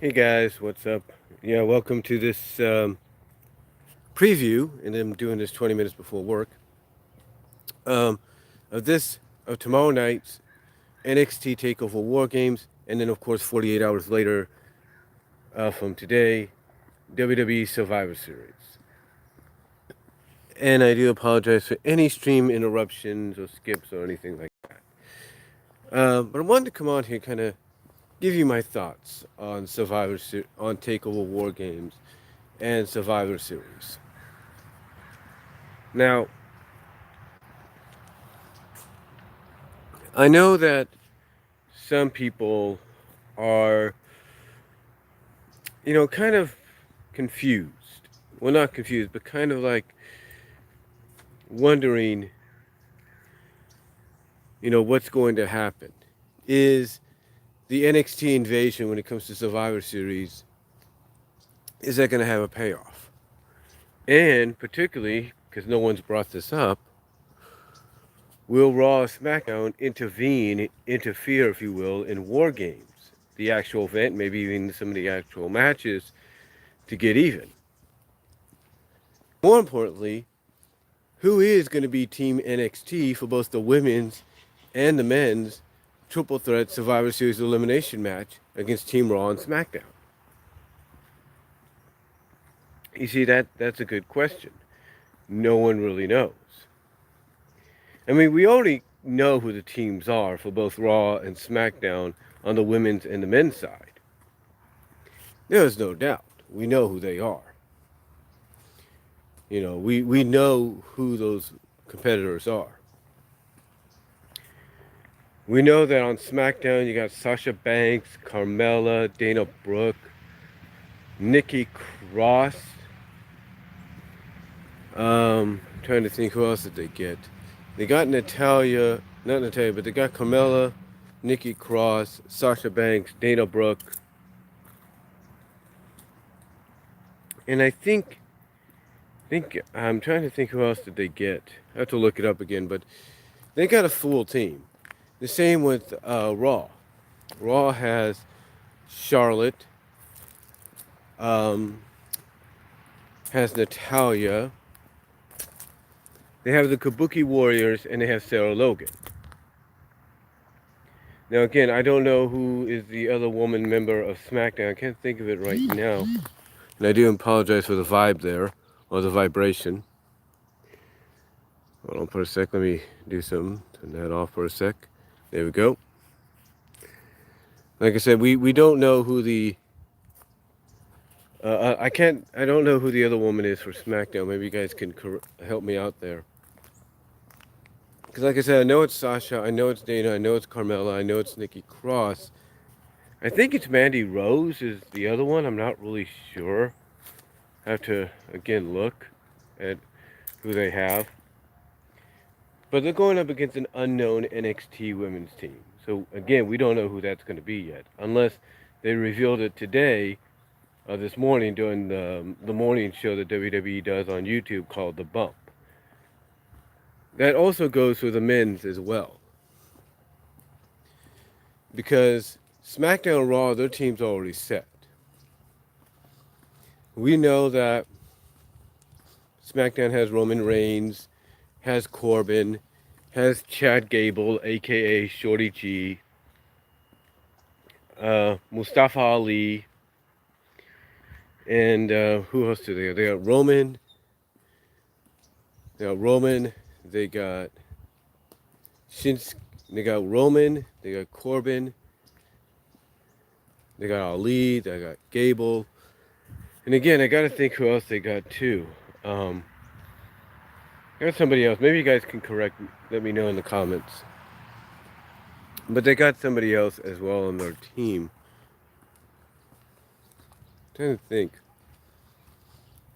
Hey guys, what's up? Yeah, welcome to this preview, and I'm doing this 20 minutes before work um, of tomorrow night's NXT Takeover WarGames, and then of course 48 hours later from today, WWE Survivor Series. And I do apologize for any stream interruptions or skips or anything like that. But I wanted to come on here, kind of give you my thoughts on on Takeover WarGames and Survivor Series. Now, I know that some people are, kind of confused. Well, not confused, but kind of like wondering, what's going to happen. Is the NXT invasion, when it comes to Survivor Series, is that going to have a payoff? And particularly, because no one's brought this up, will Raw or SmackDown interfere, if you will, in War Games, the actual event, maybe even some of the actual matches, to get even? More importantly, who is going to be Team NXT for both the women's and the men's triple threat Survivor Series elimination match against Team Raw and SmackDown? You see, that's a good question. No one really knows. I mean, we already know who the teams are for both Raw and SmackDown on the women's and the men's side. There's no doubt. We know who they are. We know who those competitors are. We know that on SmackDown you got Sasha Banks, Carmella, Dana Brooke, Nikki Cross. Trying to think who else did they get. They got not Natalia, but they got Carmella, Nikki Cross, Sasha Banks, Dana Brooke. And I think I'm trying to think who else did they get. I have to look it up again, but they got a full team. The same with Raw. Raw has Charlotte, has Natalia. They have the Kabuki Warriors, and they have Sarah Logan. Now, again, I don't know who is the other woman member of SmackDown. I can't think of it right now. And I do apologize for the vibe there, or the vibration. Hold on for a sec. Let me do something. Turn that off for a sec. There we go. Like I said, we don't know who the... I don't know who the other woman is for SmackDown. Maybe you guys can help me out there. Because like I said, I know it's Sasha, I know it's Dana, I know it's Carmella, I know it's Nikki Cross. I think it's Mandy Rose is the other one. I'm not really sure. I have to, again, look at who they have. But they're going up against an unknown NXT women's team. So, again, we don't know who that's going to be yet. Unless they revealed it today, this morning, during the morning show that WWE does on YouTube called The Bump. That also goes for the men's as well. Because SmackDown and Raw, their team's already set. We know that SmackDown has Roman Reigns, has Corbin, has Chad Gable, aka Shorty G, Mustafa Ali, and who else do they have? They got Roman. They got Shinsuke. They got Roman. They got Corbin. They got Ali. They got Gable. And again, I got to think who else they got too. Got somebody else. Maybe you guys can let me know in the comments. But they got somebody else as well on their team. I'm trying to think.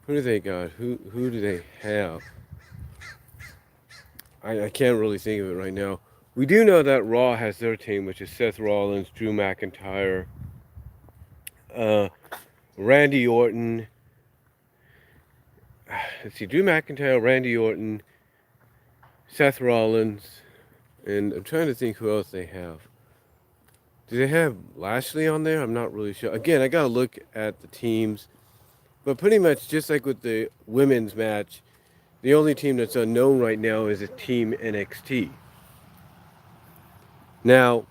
Who do they got? Who do they have? I can't really think of it right now. We do know that Raw has their team, which is Seth Rollins, Drew McIntyre, Randy Orton. Let's see, Drew McIntyre, Randy Orton, Seth Rollins, and I'm trying to think who else they have. Do they have Lashley on there? I'm not really sure. Again, I gotta look at the teams. But pretty much just like with the women's match, the only team that's unknown right now is a Team NXT. Now,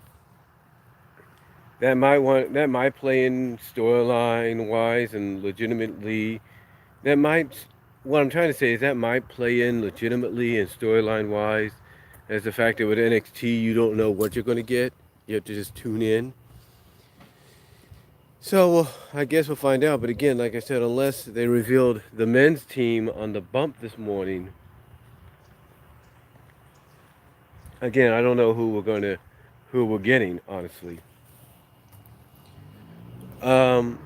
that might play in storyline wise and legitimately. That might what I'm trying to say is that might play in legitimately and storyline wise, as the fact that with NXT you don't know what you're going to get. You have to just tune in. So I guess we'll find out. But again, like I said, unless they revealed the men's team on the bump this morning, again I don't know who we're getting honestly. Um,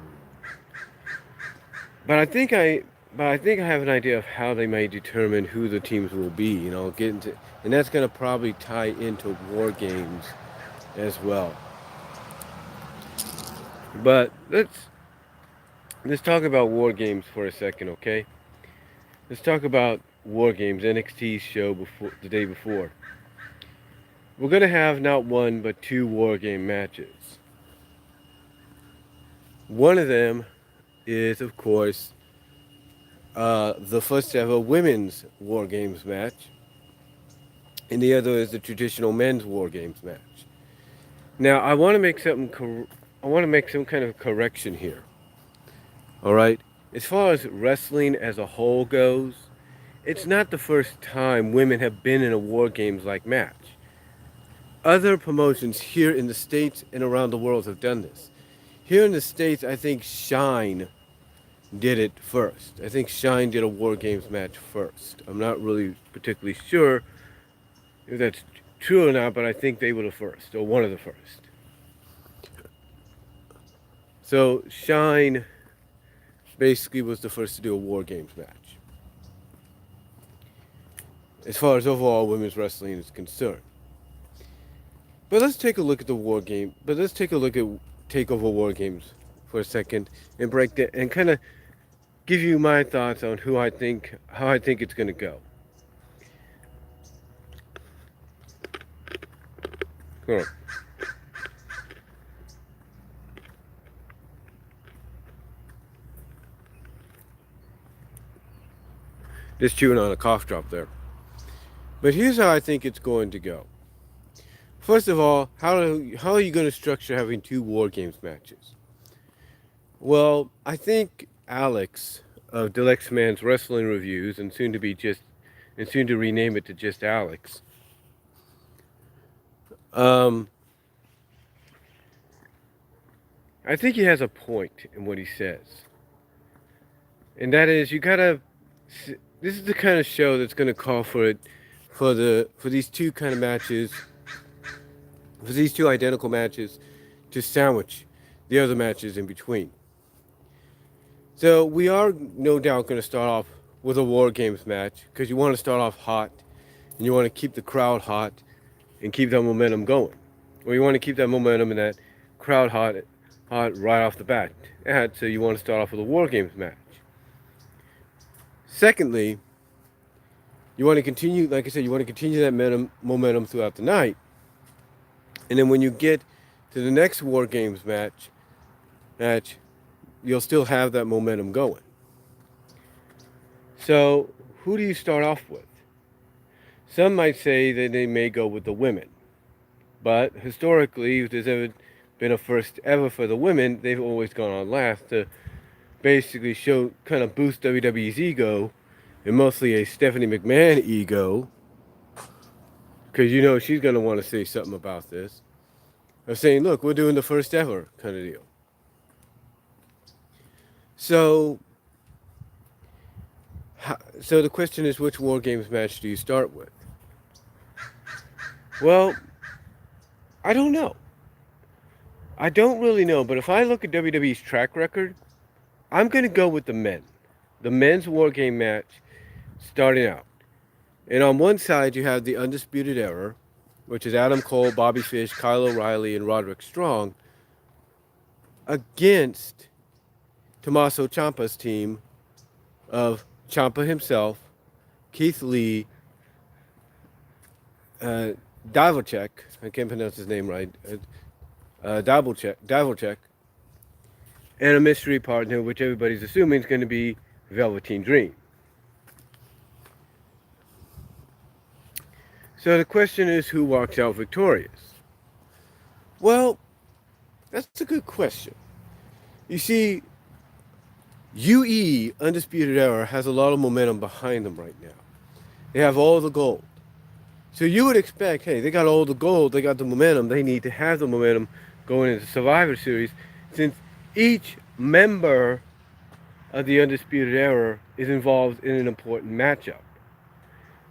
but I think I have an idea of how they may determine who the teams will be. Get into, and that's going to probably tie into WarGames as well. But let's talk about WarGames for a second, okay? Let's talk about WarGames, NXT's show before the day before. We're gonna have not one but two WarGame matches. One of them is, of course, the first ever women's WarGames match, and the other is the traditional men's WarGames match. Now, I want to make some kind of correction here. All right. As far as wrestling as a whole goes, it's not the first time women have been in a WarGames like match. Other promotions here in the States and around the world have done this. Here in the States, I think Shine did it first. I think Shine did a WarGames match first. I'm not really particularly sure if that's true or not, but I think they were the first, or one of the first. So Shine basically was the first to do a WarGames match, as far as overall women's wrestling is concerned. But let's take a look at the WarGame. But let's take a look at Takeover WarGames for a second and break that and kind of give you my thoughts on how I think it's going to go. Hold on. Just chewing on a cough drop there. But here's how I think it's going to go. First of all, how are you going to structure having two WarGames matches? Well, I think Alex of Deluxe Man's Wrestling Reviews, and soon to rename it to just Alex. I think he has a point in what he says, and that is you gotta. This is the kind of show that's going to call for these two kind of matches. For these two identical matches to sandwich the other matches in between. So we are no doubt going to start off with a WarGames match because you want to start off hot and you want to keep the crowd hot and keep that momentum going. Or you want to keep that momentum and that crowd hot right off the bat. And so you want to start off with a WarGames match. Secondly, you want to continue, like I said, you want to continue that momentum throughout the night. And then when you get to the next WarGames match, you'll still have that momentum going. So, who do you start off with? Some might say that they may go with the women. But historically, if there's ever been a first ever for the women, they've always gone on last to basically kind of boost WWE's ego, and mostly a Stephanie McMahon ego, because she's going to want to say something about this, of saying, look, we're doing the first ever kind of deal. So the question is, which WarGames match do you start with? Well, I don't know. I don't really know, but if I look at WWE's track record, I'm going to go with the men. The men's WarGame match starting out. And on one side, you have the Undisputed Era, which is Adam Cole, Bobby Fish, Kyle O'Reilly, and Roderick Strong, against Tommaso Ciampa's team of Ciampa himself, Keith Lee, Divochek, I can't pronounce his name right, double check, and a mystery partner, which everybody's assuming is going to be Velveteen Dream. So the question is, who walks out victorious? Well, that's a good question. You see, UE, Undisputed Era, has a lot of momentum behind them right now. They have all the gold. So you would expect, hey, they got all the gold, they got the momentum, they need to have the momentum going into Survivor Series, since each member of the Undisputed Era is involved in an important matchup.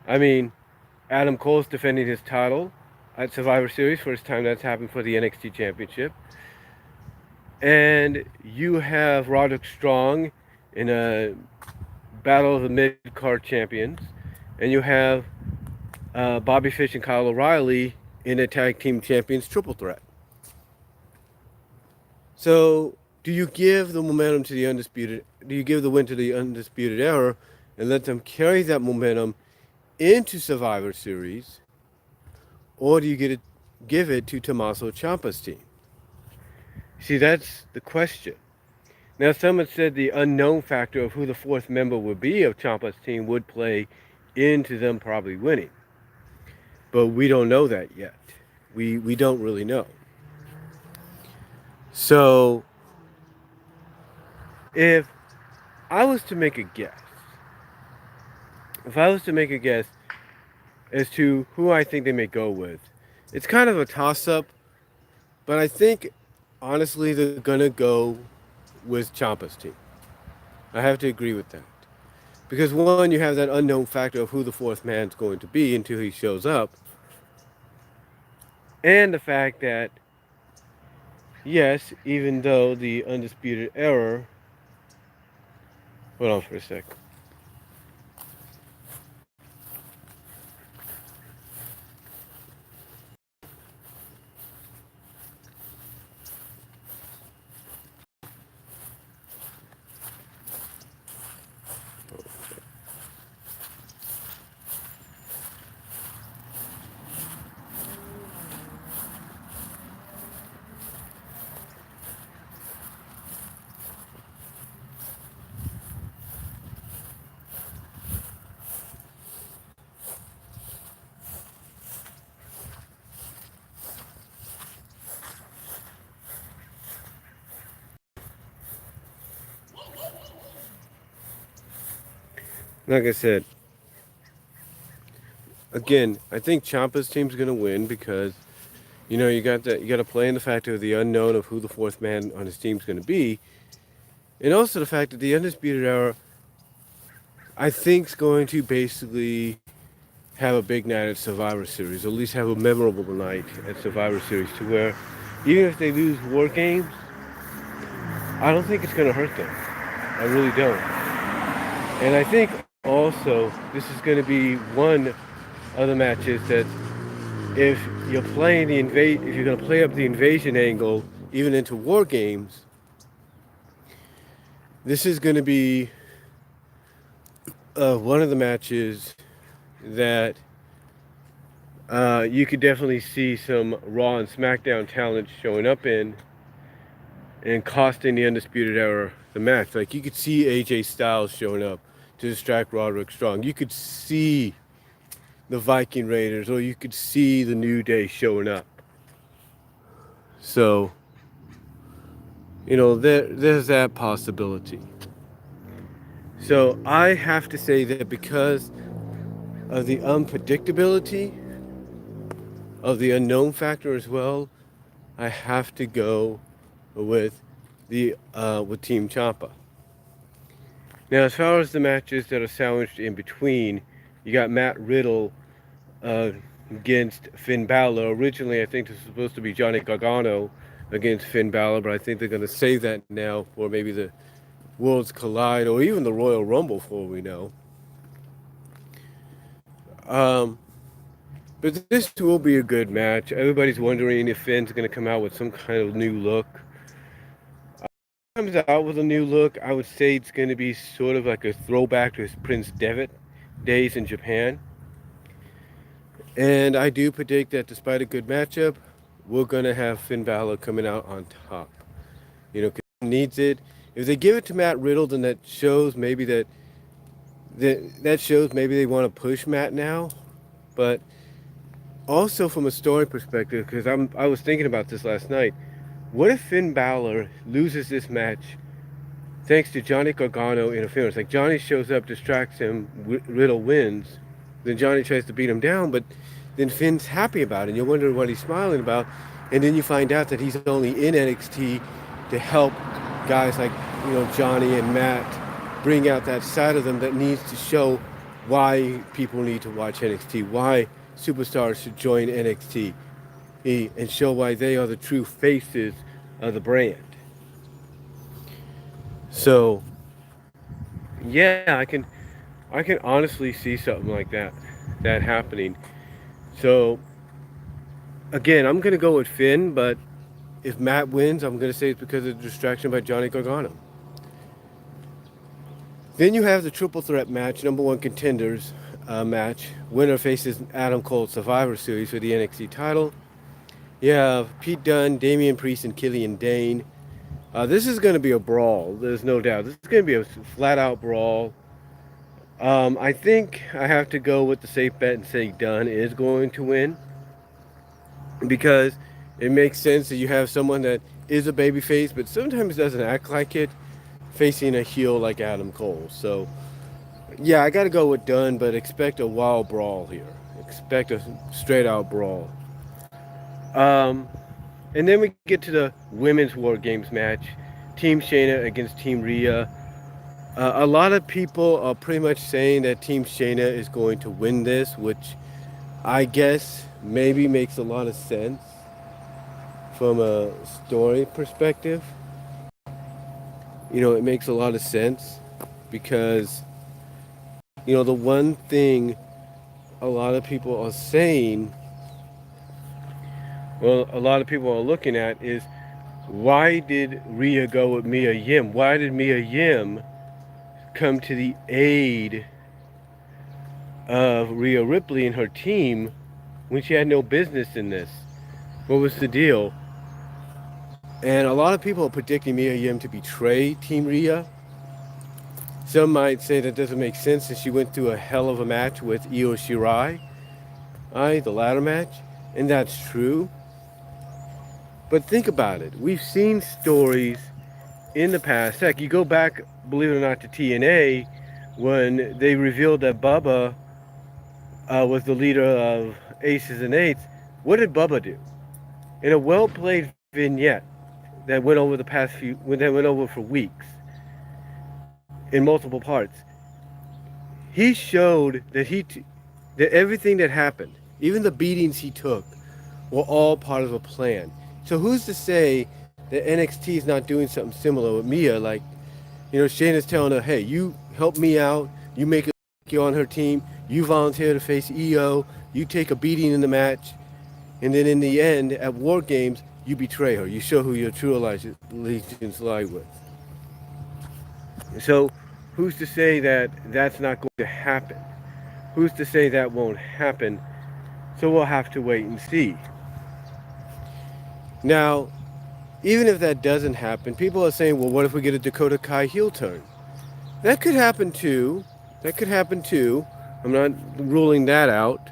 I mean, Adam Cole's defending his title at Survivor Series, first time that's happened for the NXT Championship. And you have Roderick Strong in a battle of the mid-card champions. And you have Bobby Fish and Kyle O'Reilly in a tag team champions triple threat. So, do you give the momentum to the Undisputed? Do you give the win to the Undisputed Era and let them carry that momentum into Survivor Series, or do you give it to Tommaso Ciampa's team? See, that's the question. Now, some have said the unknown factor of who the fourth member would be of Ciampa's team would play into them probably winning. But we don't know that yet. We don't really know. So, if I was to make a guess, as to who I think they may go with, it's kind of a toss-up, but I think, honestly, they're going to go with Ciampa's team. I have to agree with that. Because one, you have that unknown factor of who the fourth man's going to be until he shows up. And the fact that, yes, even though the Undisputed Era... Hold on for a second. Like I said, again, I think Ciampa's team's going to win because, you got to play in the factor of the unknown of who the fourth man on his team's going to be, and also the fact that the Undisputed Era, I think, is going to basically have a big night at Survivor Series, or at least have a memorable night at Survivor Series, to where even if they lose WarGames, I don't think it's going to hurt them. I really don't. And I think also this is going to be one of the matches that if you're playing if you're going to play up the invasion angle even into WarGames, this is going to be one of the matches that you could definitely see some Raw and SmackDown talent showing up in and costing the Undisputed Era the match. Like, you could see AJ Styles showing up to distract Roderick Strong. You could see the Viking Raiders, or you could see the New Day showing up. So, there's that possibility. So I have to say that because of the unpredictability of the unknown factor as well, I have to go with with Team Ciampa. Now, as far as the matches that are sandwiched in between, you got Matt Riddle against Finn Balor. Originally, I think this was supposed to be Johnny Gargano against Finn Balor, but I think they're going to save that now for maybe the Worlds Collide or even the Royal Rumble, for all we know. But this will be a good match. Everybody's wondering if Finn's going to come out with some kind of new look. Comes out with a new look, I would say it's going to be sort of like a throwback to his Prince Devitt days in Japan. And I do predict that despite a good matchup, we're gonna have Finn Balor coming out on top. You know, 'cause he needs it. If they give it to Matt Riddle, then that shows maybe that shows maybe they want to push Matt now. But also from a story perspective, because I was thinking about this last night. What if Finn Balor loses this match thanks to Johnny Gargano interference? Like Johnny shows up, distracts him, Riddle wins, then Johnny tries to beat him down, but then Finn's happy about it, and you wonder what he's smiling about, and then you find out that he's only in NXT to help guys like Johnny and Matt bring out that side of them that needs to show why people need to watch NXT, why superstars should join NXT, and show why they are the true faces of the brand. So, yeah, I can honestly see something like that happening. So, again, I'm gonna go with Finn, but if Matt wins, I'm gonna say it's because of the distraction by Johnny Gargano. Then you have the triple threat match, number one contenders match. Winner faces Adam Cole Survivor Series for the NXT title. You have Pete Dunne, Damian Priest, and Killian Dane. This is going to be a brawl. There's no doubt. This is going to be a flat-out brawl. I think I have to go with the safe bet and say Dunne is going to win, because it makes sense that you have someone that is a babyface but sometimes doesn't act like it, facing a heel like Adam Cole. So, yeah, I got to go with Dunne, but expect a wild brawl here. Expect a straight-out brawl. And then we get to the women's WarGames match. Team Shayna against Team Rhea. A lot of people are pretty much saying that Team Shayna is going to win this, which I guess maybe makes a lot of sense from a story perspective. It makes a lot of sense because, the one thing a lot of people are saying, a lot of people are looking at is, why did Rhea go with Mia Yim? Why did Mia Yim come to the aid of Rhea Ripley and her team when she had no business in this? What was the deal? And a lot of people are predicting Mia Yim to betray Team Rhea. Some might say that doesn't make sense since she went through a hell of a match with Io Shirai, the ladder match, and that's true. But think about it. We've seen stories in the past. Heck, you go back, believe it or not, to TNA when they revealed that Bubba was the leader of Aces and Eights. What did Bubba do? In a well-played vignette that went over for weeks in multiple parts, he showed that that everything that happened, even the beatings he took, were all part of a plan. So who's to say that NXT is not doing something similar with Mia? Like, Shayna's telling her, hey, you help me out, you make it, you're on her team, you volunteer to face EO, you take a beating in the match, and then in the end, at WarGames, you betray her. You show who your true allegiance lie with. So who's to say that that's not going to happen? Who's to say that won't happen? So we'll have to wait and see. Now, even if that doesn't happen, people are saying, well, what if we get a Dakota Kai heel turn? That could happen too. I'm not ruling that out.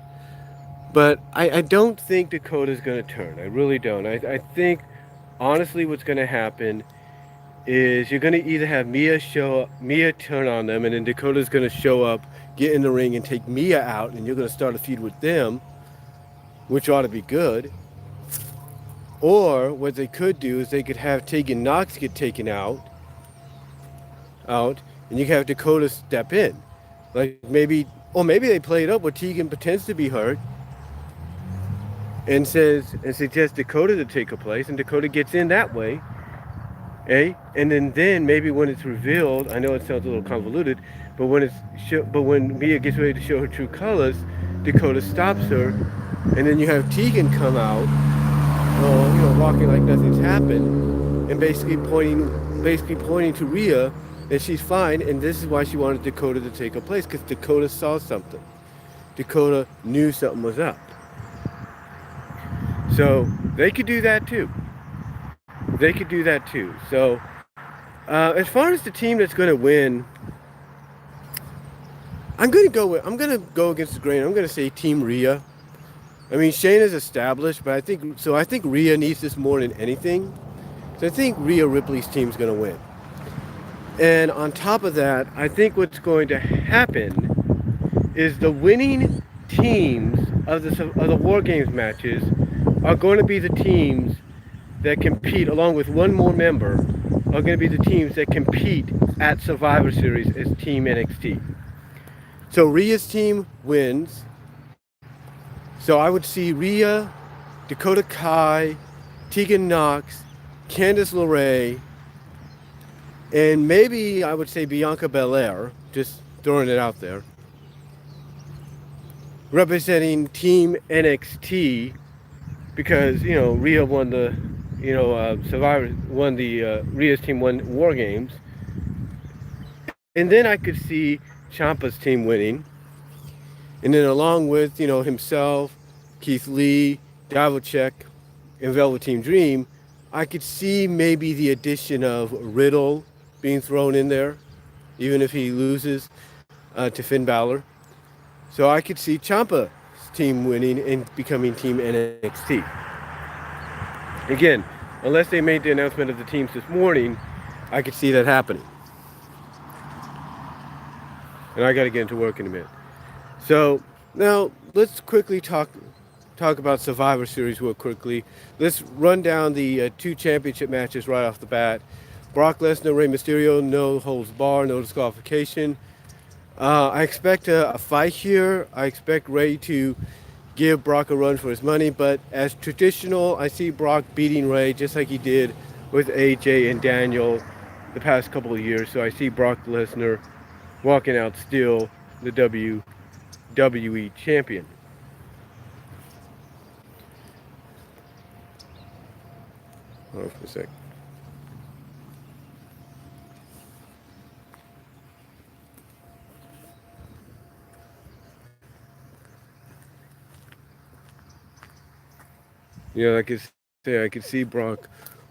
But I don't think Dakota's going to turn. I really don't. I think, honestly, what's going to happen is you're going to either have Mia turn on them, and then Dakota's going to show up, get in the ring, and take Mia out, and you're going to start a feud with them, which ought to be good. Or what they could do is they could have Tegan Nox get taken out, and you can have Dakota step in. Like maybe they play it up where Tegan pretends to be hurt and suggests Dakota to take her place, and Dakota gets in that way. And then maybe when it's revealed, I know it sounds a little convoluted, but when Mia gets ready to show her true colors, Dakota stops her, and then you have Tegan come out, walking like nothing's happened, and basically pointing to Rhea that she's fine, and this is why she wanted Dakota to take her place, because Dakota saw something. Dakota knew something was up. So they could do that too. They could do that too. So as far as the team that's going to win, I'm gonna go against the grain. I'm gonna say Team Rhea. I mean, Shayna's established, but I think Rhea needs this more than anything. So I think Rhea Ripley's team's gonna win. And on top of that, I think what's going to happen is the winning teams of the War Games matches are going to be the teams that compete, along with one more member, are going to be the teams that compete at Survivor Series as Team NXT. So Rhea's team wins. So I would see Rhea, Dakota Kai, Tegan Knox, Candice LeRae, and maybe I would say Bianca Belair, just throwing it out there, representing Team NXT, because Rhea won the Survivor, won the Rhea's team won War Games, and then I could see Ciampa's team winning, and then along with himself, Keith Lee, Divochek, and Velveteen Dream, I could see maybe the addition of Riddle being thrown in there, even if he loses to Finn Balor. So I could see Ciampa's team winning and becoming Team NXT. Again, unless they made the announcement of the teams this morning, I could see that happening. And I got to get into work in a minute. So now let's quickly talk about Survivor Series real quickly. Let's run down the 2 championship matches right off the bat. Brock Lesnar, Rey Mysterio, no holds barred, no disqualification. I expect a fight here. I expect Rey to give Brock a run for his money, but as traditional, I see Brock beating Rey just like he did with AJ and Daniel the past couple of years. So I see Brock Lesnar walking out still the WWE champion. Hold on for a sec. Like I say, I could see Brock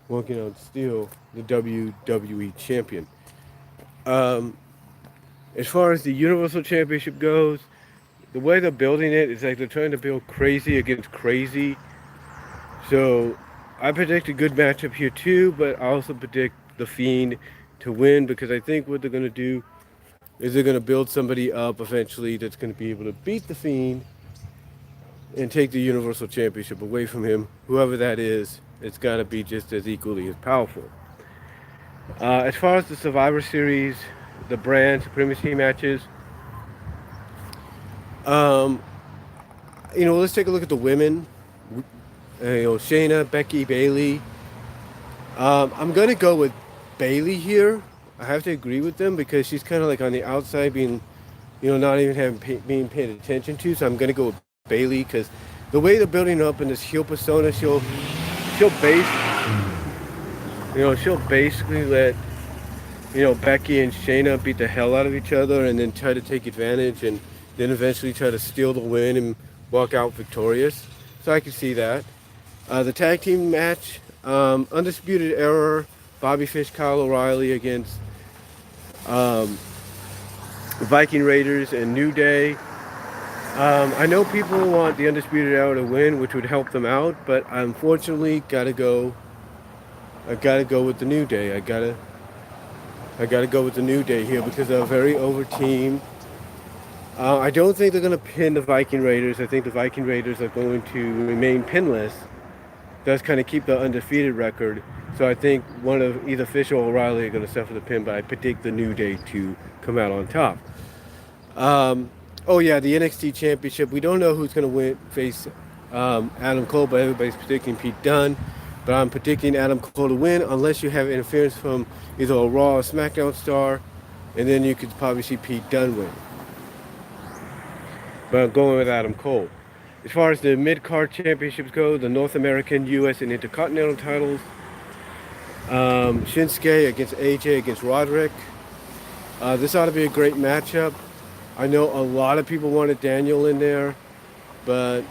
walking out still the WWE champion. As far as the Universal Championship goes, the way they're building it is like they're trying to build crazy against crazy. So I predict a good matchup here too, but I also predict the Fiend to win, because I think what they're going to do is they're going to build somebody up eventually that's going to be able to beat the Fiend and take the Universal Championship away from him. Whoever that is, it's got to be just as equally as powerful. As far as the Survivor Series, the brand supremacy matches, let's take a look at the women. Shayna, Becky, Bayley. I'm going to go with Bayley here. I have to agree with them because she's kind of like on the outside being, not even being paid attention to. So I'm going to go with Bayley because the way they're building up in this heel persona, she'll basically let, Becky and Shayna beat the hell out of each other and then try to take advantage and then eventually try to steal the win and walk out victorious. So I can see that. The tag team match, Undisputed Era, Bobby Fish, Kyle O'Reilly against Viking Raiders and New Day. I know people want the Undisputed Era to win, which would help them out, but unfortunately, I gotta go with the New Day. I gotta go with the New Day here because they're a very over team. I don't think they're gonna pin the Viking Raiders. I think the Viking Raiders are going to remain pinless. Does kind of keep the undefeated record. So I think one of either Fish or O'Reilly are going to suffer the pin, but I predict the New Day to come out on top. The NXT Championship. We don't know who's going to face Adam Cole, but everybody's predicting Pete Dunne. But I'm predicting Adam Cole to win unless you have interference from either a Raw or SmackDown star, and then you could probably see Pete Dunne win. But I'm going with Adam Cole. As far as the mid-card championships go, the North American, US, and Intercontinental titles, Shinsuke against AJ against Roderick. This ought to be a great matchup. I know a lot of people wanted Daniel in there, but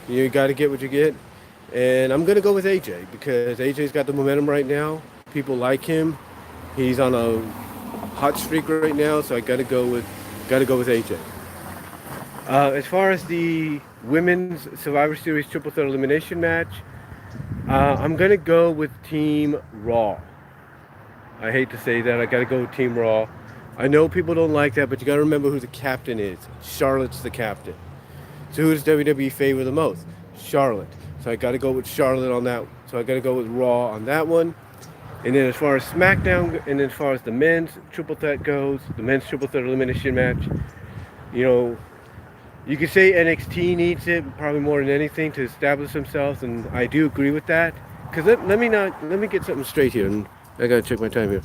you got to get what you get. And I'm going to go with AJ because AJ's got the momentum right now. People like him. He's on a hot streak right now, so I got to go with AJ. As far as the women's Survivor Series triple threat elimination match, I'm gonna go with Team Raw. I hate to say that. I gotta go with Team Raw. I know people don't like that, but you gotta remember who the captain is. Charlotte's the captain. So who does WWE favor the most? Charlotte. So I gotta go with Charlotte on that. So I gotta go with Raw on that one. And then as far as SmackDown, and as far as the men's triple threat goes, the men's triple threat elimination match, you know, you could say NXT needs it probably more than anything to establish themselves, and I do agree with that. Cause let me get something straight here, and I gotta check my time here.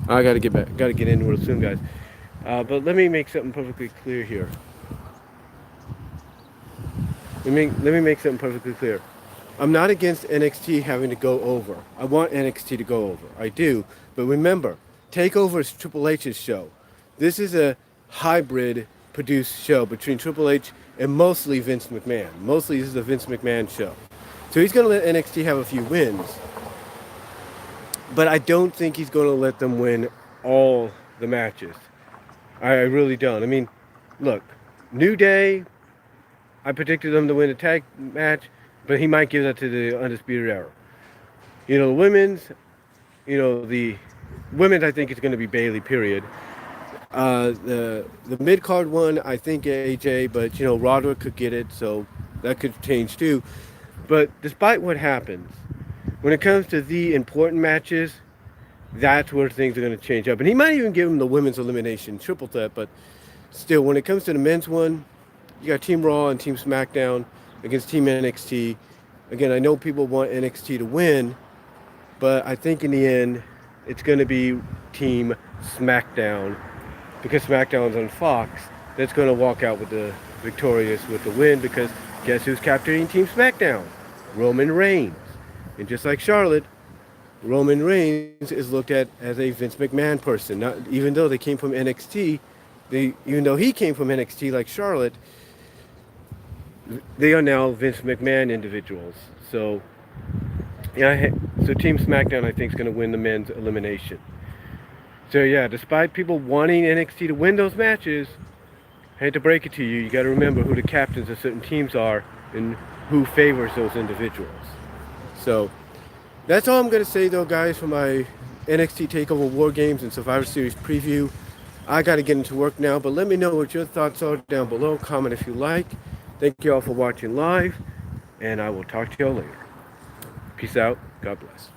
I gotta get into it soon, guys. But let me make something perfectly clear here. Let me make something perfectly clear. I'm not against NXT having to go over. I want NXT to go over. I do. But remember, Takeover is Triple H's show. This is a hybrid produced show between Triple H and mostly Vince McMahon. Mostly this is a Vince McMahon show. So he's going to let NXT have a few wins. But I don't think he's going to let them win all the matches. I really don't. I mean, look, New Day, I predicted them to win a tag match, but he might give that to the Undisputed Era. You know, the women's I think it's going to be Bayley, period. The mid-card one, I think AJ, but, you know, Roderick could get it, so that could change too. But despite what happens, when it comes to the important matches, that's where things are going to change up. And he might even give him the women's elimination triple threat, but still, when it comes to the men's one, you got Team Raw and Team SmackDown against Team NXT. Again, I know people want NXT to win, but I think in the end, it's going to be Team SmackDown, because SmackDown's on Fox. That's going to walk out with the victorious with the win, because guess who's capturing Team SmackDown? Roman Reigns. And just like Charlotte, Roman Reigns is looked at as a Vince McMahon person. Not even though they came from NXT, even though he came from NXT like Charlotte, they are now Vince McMahon individuals. So, yeah, so Team SmackDown I think is going to win the men's elimination. So yeah, despite people wanting NXT to win those matches, I hate to break it to you, you got to remember who the captains of certain teams are and who favors those individuals. So that's all I'm going to say though, guys, for my NXT Takeover WarGames and Survivor Series preview. I got to get into work now, but let me know what your thoughts are down below. Comment if you like. Thank you all for watching live, and I will talk to you all later. Peace out. God bless.